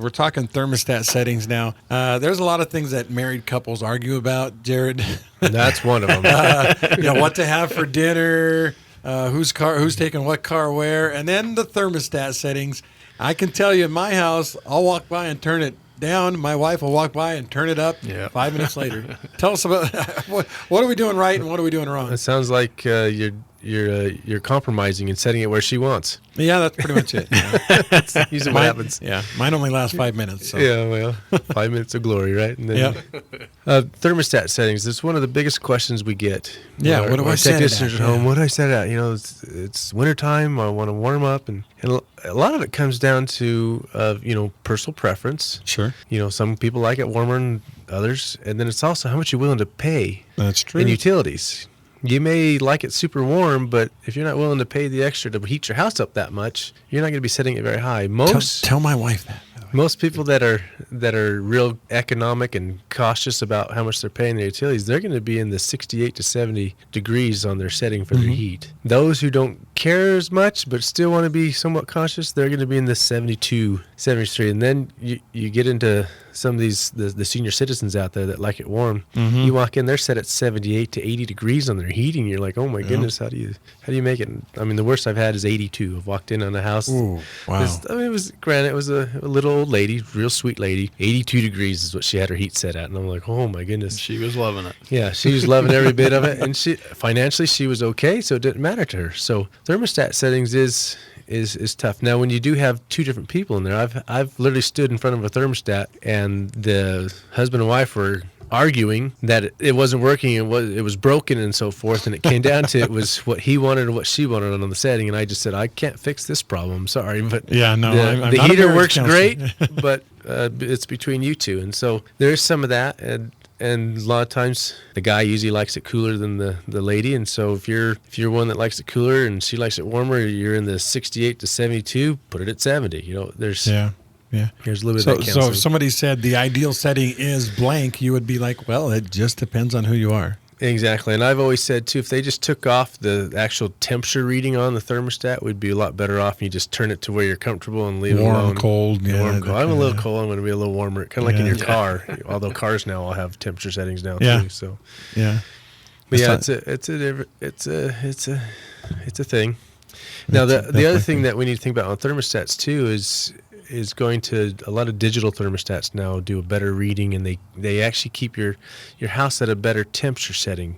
we're talking thermostat settings now. There's a lot of things that married couples argue about, Jared. That's one of them. What to have for dinner, who's taking what car where, and then the thermostat settings. I can tell you in my house, I'll walk by and turn it down. My wife will walk by and turn it up 5 minutes later. Tell us about what are we doing right and what are we doing wrong? It sounds like you're compromising and setting it where she wants. Yeah, that's pretty much it. That's usually what happens. Yeah, mine only lasts 5 minutes. So. Yeah, well, 5 minutes of glory, right? And then, thermostat settings. It's one of the biggest questions we get. Yeah, what do I set it at? Home, what do I set it at? It's wintertime. I want to warm up, and a lot of it comes down to personal preference. Sure. Some people like it warmer than others, and then it's also how much you're willing to pay. That's true. In utilities. You may like it super warm, but if you're not willing to pay the extra to heat your house up that much, you're not going to be setting it very high. Tell my wife that. Most people that are real economic and cautious about how much they're paying their utilities, they're going to be in the 68 to 70 degrees on their setting for their heat. Those who don't care as much but still want to be somewhat cautious, they're going to be in the 72, 73. And then you get into some of these the senior citizens out there that like it warm. You walk in, they're set at 78 to 80 degrees on their heating. You're like, oh my goodness, how do you make it? I mean, the worst I've had is 82. I've walked in on a house. Ooh, wow. It was a little old lady, real sweet lady. 82 degrees is what she had her heat set at, and I'm like, oh my goodness. She was loving it. Yeah, she was loving every bit of it, and financially she was okay, so it didn't matter to her. So thermostat settings is tough. Now, when you do have two different people in there, I've literally stood in front of a thermostat, and the husband and wife were arguing that it wasn't working, it was broken and so forth, and it came down to it was what he wanted and what she wanted on the setting, and I just said, I can't fix this problem, sorry, but I'm the not heater works great, counselor. but it's between you two, and so there's some of that, and a lot of times the guy usually likes it cooler than the lady, and so if you're one that likes it cooler and she likes it warmer, you're in the 68 to 72, put it at 70. There's Here's a little bit of that counseling. So if somebody said the ideal setting is blank, you would be like, well, it just depends on who you are. Exactly. And I've always said, too, if they just took off the actual temperature reading on the thermostat, we'd be a lot better off. And you just turn it to where you're comfortable and leave it alone. Cold. Warm, cold. I'm a little cold. I'm going to be a little warmer. Kind of like in your car, although cars now all have temperature settings now, too. So, but it's a thing. Now, the other thing that we need to think about on thermostats, too, is going to a lot of digital thermostats now do a better reading, and they actually keep your house at a better temperature setting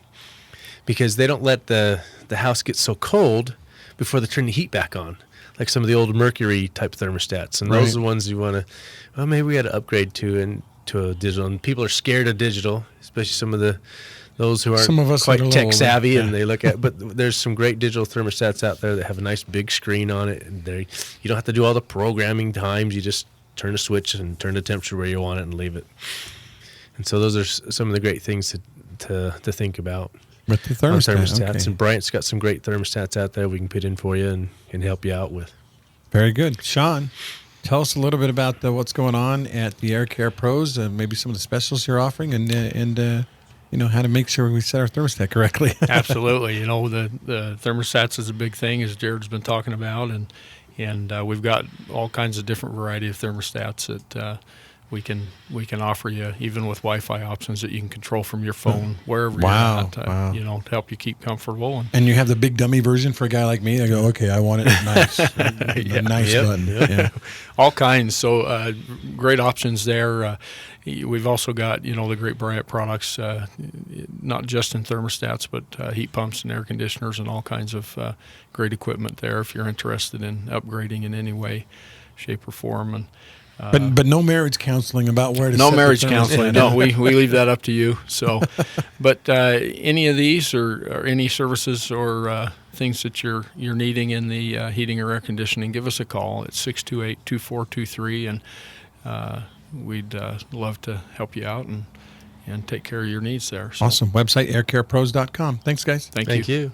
because they don't let the house get so cold before they turn the heat back on, like some of the old mercury type thermostats. And those are the ones you want to, maybe we got to upgrade to a digital. And people are scared of digital, especially those who aren't quite tech savvy, and they look at. But there's some great digital thermostats out there that have a nice big screen on it, and you don't have to do all the programming times. You just turn a switch and turn the temperature where you want it and leave it. And so those are some of the great things to think about. With the thermostats, okay. And Bryant's got some great thermostats out there we can put in for you and help you out with. Very good, Sean. Tell us a little bit about what's going on at the Air Care Pros, maybe some of the specials you're offering, and how to make sure we set our thermostat correctly. Absolutely. The thermostats is a big thing, as Jared's been talking about, and we've got all kinds of different variety of thermostats that we can offer you, even with Wi-Fi options that you can control from your phone wherever you're at, to help you keep comfortable. And you have the big dummy version for a guy like me. I go, okay, I want it nice, nice button. Yeah. All kinds. So great options there. We've also got the great Bryant products, not just in thermostats, but heat pumps and air conditioners and all kinds of great equipment there. If you're interested in upgrading in any way, shape, or form, and but no marriage counseling about where to no set marriage the counseling. No, we leave that up to you. So, but any of these or any services or things that you're needing in the heating or air conditioning, give us a call at 628-2423, and we'd love to help you out and take care of your needs there. So. Awesome. Website aircarepros.com. Thanks, guys. Thank you.